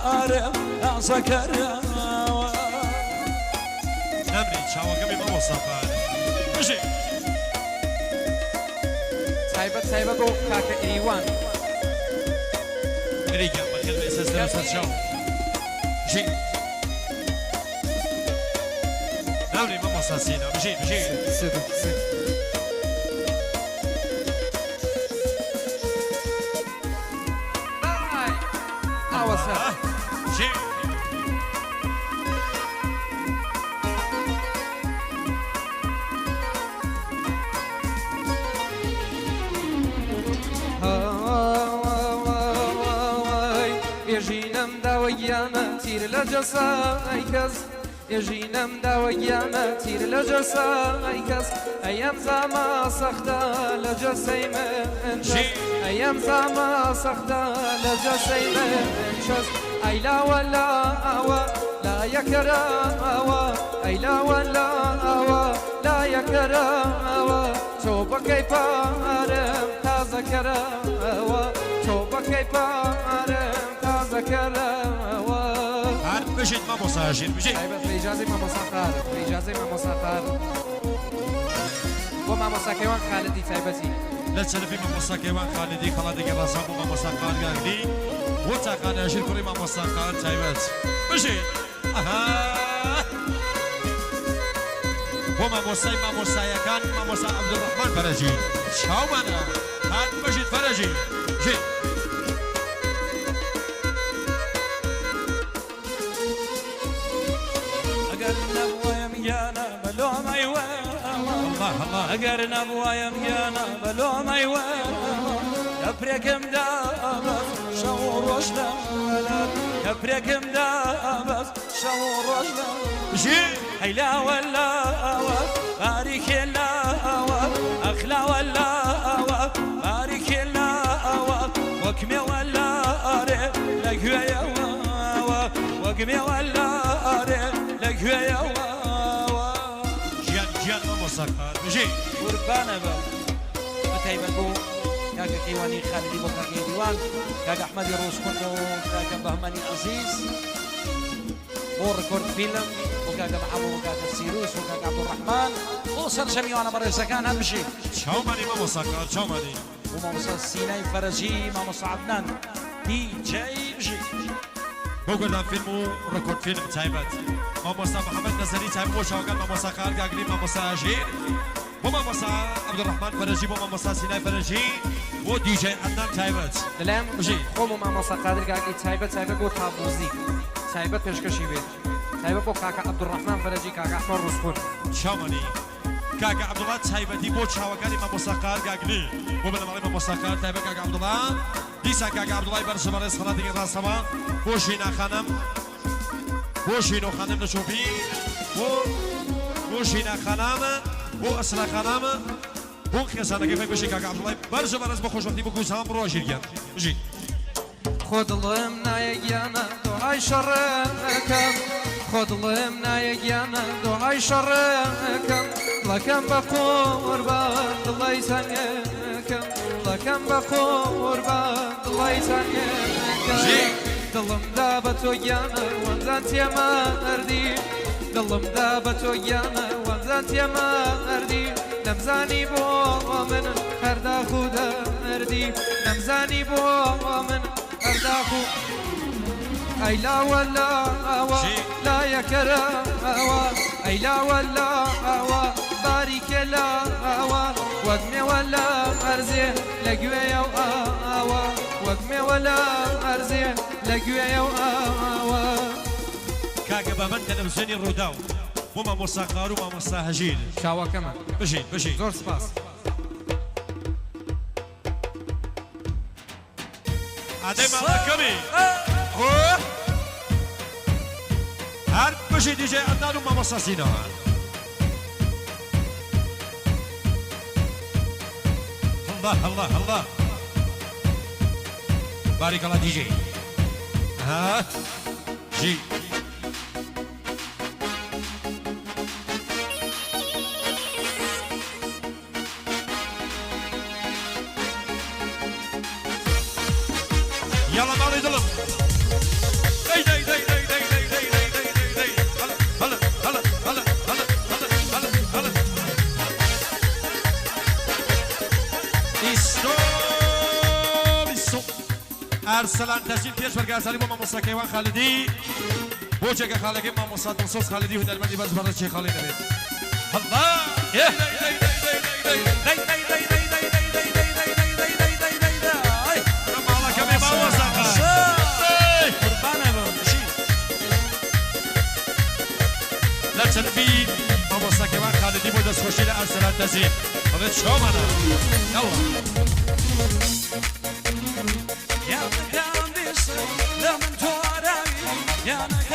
بارم أذكر نمري شاوكمي ما مصطفى ماشي سايبة بو كاكا إيوان ريكا بخير بإساس دراسة شو ماشي نمري ما مصاصينا ماشي سيدو أوسع ماشي يجينم داويانا تير لجسايكس يجينم داويانا تير لجسايكس أيام زما سخدا لجسي منشس أيام زما سخدا لجسي منشس أيلا ولا أوا لا يكرا أوا أيلا ولا أوا لا يكرا أوا توبا كيفارم تازا كرا أوا توبا كيفارم تازا كرا أوا عارف بجيت ما مصاجين بجيت طيب في إجازة ما مسافر في إجازة ما مسافر وما مساكيوان خالدي طيبتي لا تسلفي ما مصاكيوان خالدي خالدي راسم ما مصاكار قاعدي وتاقنا أجل كريم ما مصاكار طيبت بجيت وما مصاي ما مصاي كان ما مصا عبد الرحمن فرجي شاو منا هات بجيت فرجي جيت أقرنا بويا ميانا بلو ما الله أقرنا بويا ميانا بلو ما يبريكم دابس شعور وجنا يبريكم دابس شعور وجنا جيت هيلا ولا بارك الله أخلا ولا بارك الله وكمي ولا لقويا وكمي ولا لقويا جيان ما مصاكار بجيت قربانا با متيبا بو كاكا كيواني خالدي بو كاكا ديوان كاكا أحمد يروس كنو كاكا بهماني عزيز وركورد فيلم وكاكا محمود وكاكا سيروس وكاكا عبد الرحمن وصل جميعنا برا سكان همشي شاو ماني ما مصاكار شاو ماني وما مصا سيناي فرجي ما مصا عدنان دي جاي بجي بقول فيلم ركورد فيلم تايبت ما مصا محمد نزلي تايب وشاو قال ما مصاكار قاعدين ما مصا أجير وما مصا عبد الرحمن فرجي وما مصا سيناي فرجي ودي جاي عدنان تايبت دلم بجي قوم ما مسا قادر قاعد طيبة بو تابوزي طيبة تشكشي بيت طيبة بو كاكا عبد الرحمن فرجي كاكا أحمد رسخون شاو ماني كاكا عبد الله تايبتي بو شاو قال ما مصاكار قاعدين وبنا ما مصاكار تايبة كاكا عبد الله ديسا كاكا عبد الله برش برس خلاص راسما بوشينا خانم بوشينو خانم نشوفي بوشينا خانم بو أسرع خانم بو خسانة كيف بشي كاكا عبد الله برش برس بخوش وقتي بكو سام روجيريان جي خود لمنا يجانا دعاي شركم خود لمنا يجانا دعاي شركم لكم بقربان الله يسنكم لكم بقربان الله يسنكم دلم دابتو يانا وانزانت يا مردي دلم دابتو يانا وانزانت يا مردي نمزاني بو من هردا خودا مردي نمزاني بو من هردا خو أيلا ولا أوا لا يكرا أوا أيلا ولا أوا بارك لا أوا وقمي ولا أرزي لقوي أوا وقمي ولا أرزي لقوي أوا كاكا بابن تلفزيوني روداو وما مصاقار وما مصاهجين شاوا كمان بجي زور سباس عدي ما كمي هر بجي دي جي عدنان وما مصاصينا الله بارك الله دي جي ها جي يلا مالي ظلم ئەرسەلان دەچین پێش بەرگازاری بۆ مامۆستا کەیوان خالدی بۆ جێگە خاڵەکەی مامۆستا دڵسۆز خالدی هونەرمەندی بەرز بەڕە چێ خاڵی دەبێت الله لا تنفي مامۆستا کەیوان خالدی بۆ دەستخۆشی لە ئەرسەلان دەچین بڵێت شۆمانە یاڵڵا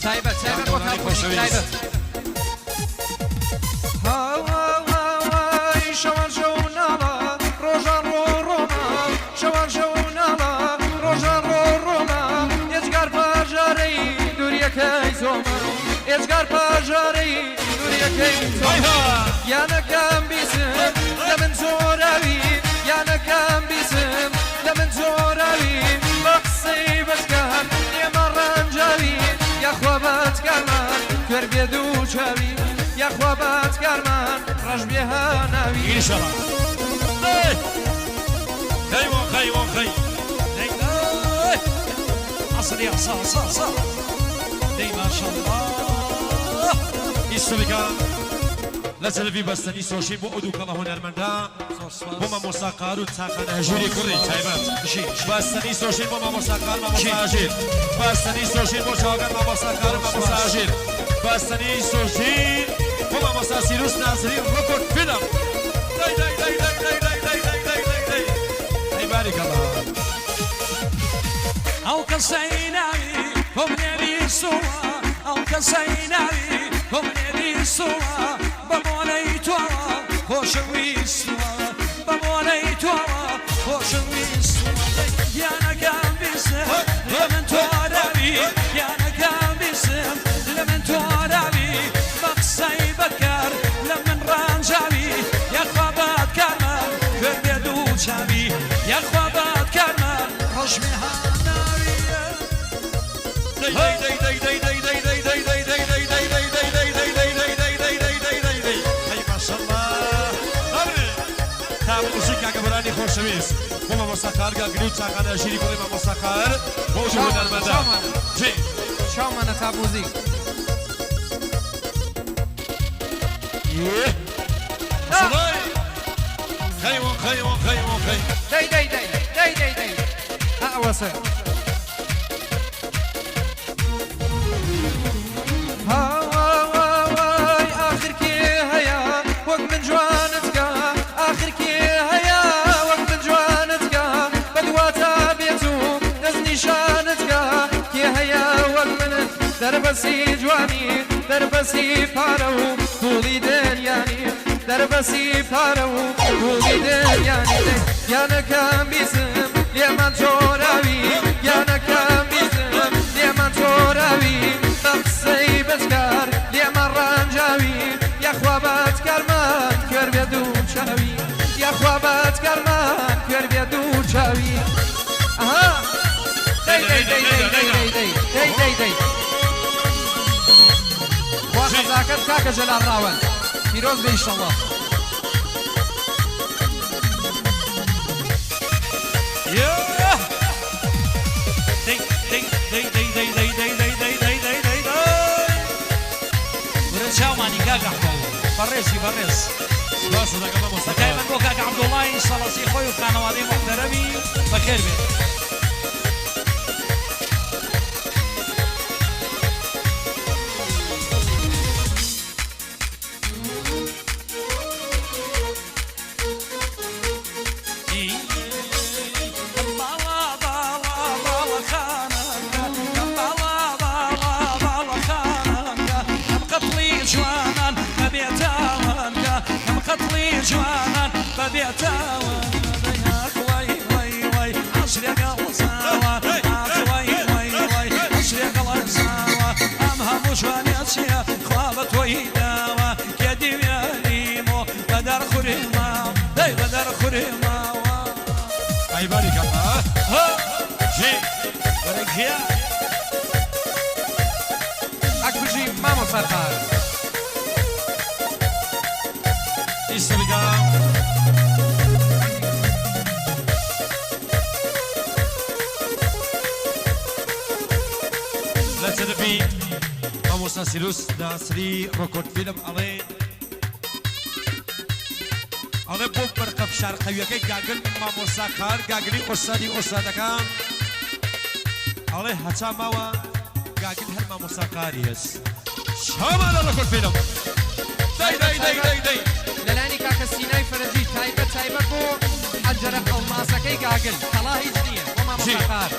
تایبەت بۆ تابوزی تایبەت هاوای شەوان شەو ناڵە ڕۆژان ڕۆڕۆمە شەوان شەو ناڵە ڕۆژان ڕۆڕۆمە ئێجگار پاژارەی دووریەکەی زۆمە ئێجگار پاژارەی دووریەکەی زۆمە یانەکەم بیسم لە من زۆراوی یانەکەم بیسم لە من زۆراوی بە قسەی بەشکار ئێمە ڕەنجاوی یاخوا بەتکارمان کوێر بێ دوو چاوی یاخوا بەتکارمان ڕەش بێ هاناوی ئینشەڵا خەی أصلي صا دي ما شاء الله ئیسۆلیکا لە تەلەڤی بەستنی سۆشین بۆ ئەو کەڵە هونەرمەندا بۆ مامۆستا قار و چاقانە هەژوری کوڕی تایبەت بەستنی سۆشین بۆ مامۆستا قار مامۆستا ئاژیر بەستنی سۆشین بۆ چاوەگەر مامۆستا قار و مامۆستا ئاژیر بەستنی سۆشین بۆ مامۆستا سیروس نازری ڕۆکۆرد فیلم ئەی باریکەڵا أو كسيناوي هم نبي سوا أو كسيناوي هم نبي سوا بمولي توا خوشوي سوا بمولي توا خوشوي سوا يا نكام بسم لمن تواربي يا نكام بسم لمن تواربي مقصي بكر لمن رانجاوي يا خوابات كرمان كردو شابي يا خوابات كرمان خوش خۆشەویست بۆ مامۆستا قارگا گری و چاقانە ژیری کوڕی مامۆستا قار بۆ ئەو هونەرمەندە چاومانە تابوزی دەی ئەوەسە هاوای ئاخر کێ هەیە وەک من جوانت کە ئاخر کێ هەیە وەک من جوانت کە بەدواتە بێت و دەستنیشانت کە کێ هەیە وەک منت دەربەسی جوانی دەربەسی پارە و پوڵی دەریانی دەربەسی پارە و پوڵی دەریانی یانەکەم بیسم لێمان جۆراوی یانەکەم بیسم لێمان جۆراوی بە قسەی بەجگار لێمە ڕەنجاوی یاخوا بەتکارمان کوێر بێ دوو چاوی یاخوا بەتکارمان کوێر بێ دوو چاوی ئەها دەی وا خەزاکەت کاکە جەلال ڕاوەن پیرۆز بێ ئیشەڵڵا شاوماني كاكا بريسي بريس دائما بو كاكا عبد الله ان شاء الله سي خويا وخانوادي محترمي بخير بيه جوانا ببيتاوان جي ورقيا أكبجي ماما سرقار استلقام لا تدبي ماموسا سيلوس دا سري روكورد فيلم علي علي بوب برقب شرقوية كي قاقل ماموسا كار قاقلي أستاذي أستاذكا علي هتا ماوا قاقل هر ماموسا كاريس شامل روكورد فيلم داي داي داي داي داي لەلانی کاکە سینای فەرەنجی تایبەت بۆ حەنجەرە قەڵماسەکەی گاگل تەڵا هیچ نییە بۆ مامۆساکار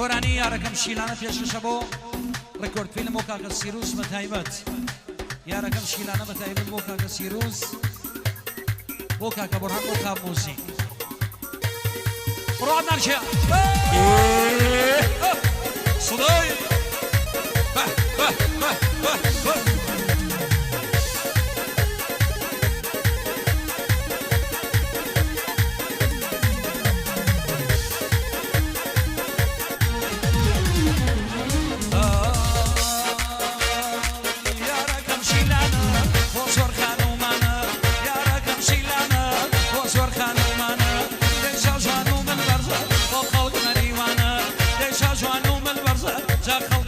گۆرانی یارەکەم شیلانە پێشکەشە بۆ ڕێکۆرد فیلم بۆ کاکە سیروس بە تایبەت یارەکەم شیلانە بە تایبەت بۆ کاکە سیروس بۆ کاکە بۆرهان بۆ کاک موزیک بڕۆ نارچێ صداي به به به به به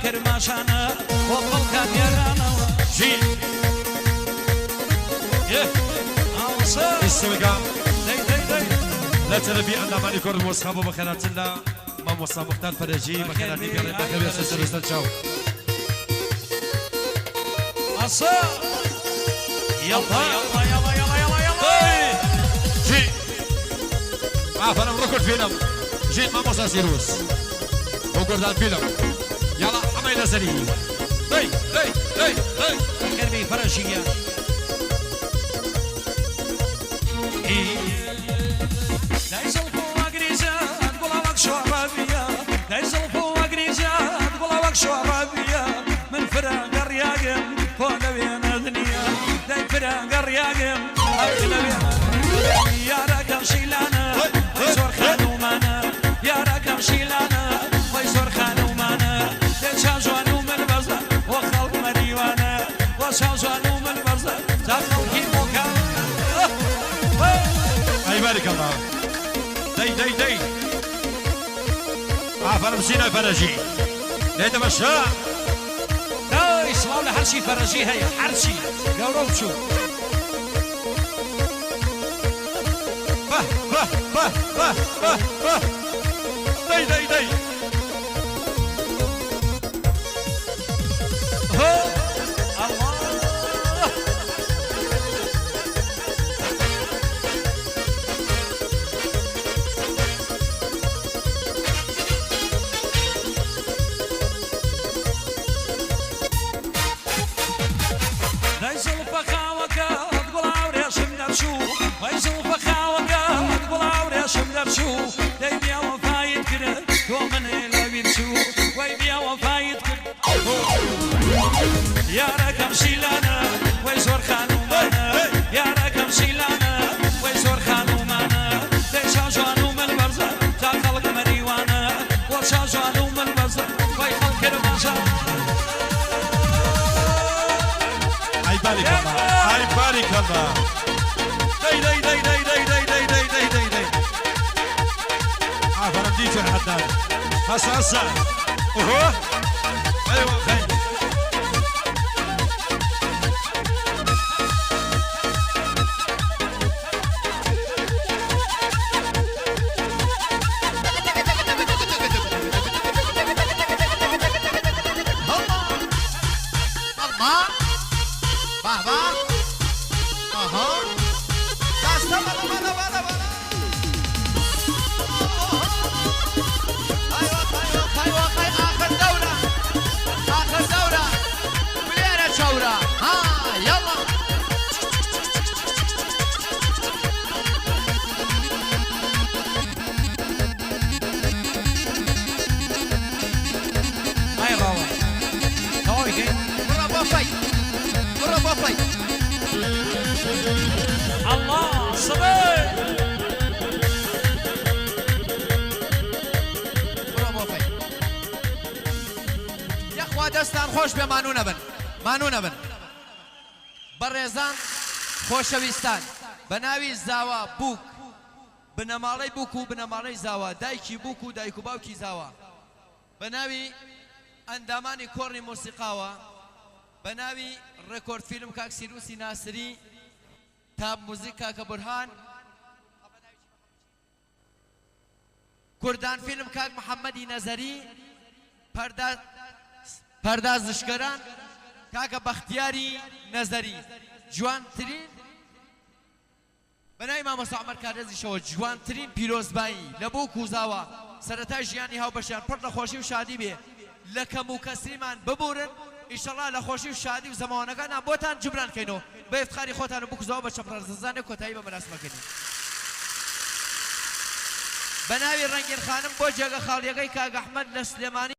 کرماشانە بۆ خەڵکان یێرانەوە جي استلقام دەی دەی دەی لا تلبي أنداماني كور موسخابو بخيرات الله ما موسى مختار فرجي بخيراتي بيري بخير سيسر استلشاو أصا يلا يلا يلا يلا يلا يلا جي فانا ركض فيلم جي ما موسى سيروس وقردان فيلم يلا حماية نزلي داي داي داي داي كلمة فرنسية دايز القوة جريزات قلاوك شعرابية دايز القوة جريزات قلاوك شعرابية من فراق الرياقم فوق بين الدنيا داي فراق الرياقم أغلى بين يا رقم شيلانا ويزور خانومانا يا رقم شيلانا ويزور خانومانا شاجوانو من برزة وخلق مريوانا وشاجوانو من برزة تخلقي موكا أي بارك الله داي داي داي عفر مسينا فرجي ليت مشاء داي اسمعوا لحرشي فرجي هي حرشي قولوا شو به به به به به به داي داي داي شو دايما يلا دي دي دي دي دي دي دي دي دي دي دي عارف انا بديته يا حداد هسه اوه ايوه خير الله صبي يا اخوة دستان خوش بێ مانوو نەبن بەڕێزان خۆشەویستان بە ناوی زاوا بووک بنەماڵەی بووک و بنەماڵەی زاوا دایکی بووک و دایک و باوکی زاوا بە ناوی ئەندامانی کۆڕی مۆسیقاوە بە ناوی ڕێکۆرد فیلم کاک سیروسی ناسری تاب موزیک کاکە بورهان کوردان فیلم کاک محەممەدی نەزەری پەردازشگەران کاکە بەختیاری نەزەری جوانترین بەناوی مامۆستا عومەر کارێزیشەوە جوانترین پیرۆزبایی لە بووک و زاوا سەرەتای ژیانی هاوبەشیان پڕ لە خۆشی و شادی بێ لە کەم و کەسریمان ببورن ئیشەڵا لە خۆشی و شادی و زەماوانەکانان بۆتان جبران کەینەوە بە ئیفتخاری خۆتان و بووک و زاوا بە چەپڕەرزەزانێک کۆتایی بە مەراسمەکەنی بە ناوی ڕەنگین خانم بۆ جێگە خاڵیەکەی کاک ئەحمەد لە سلێمانی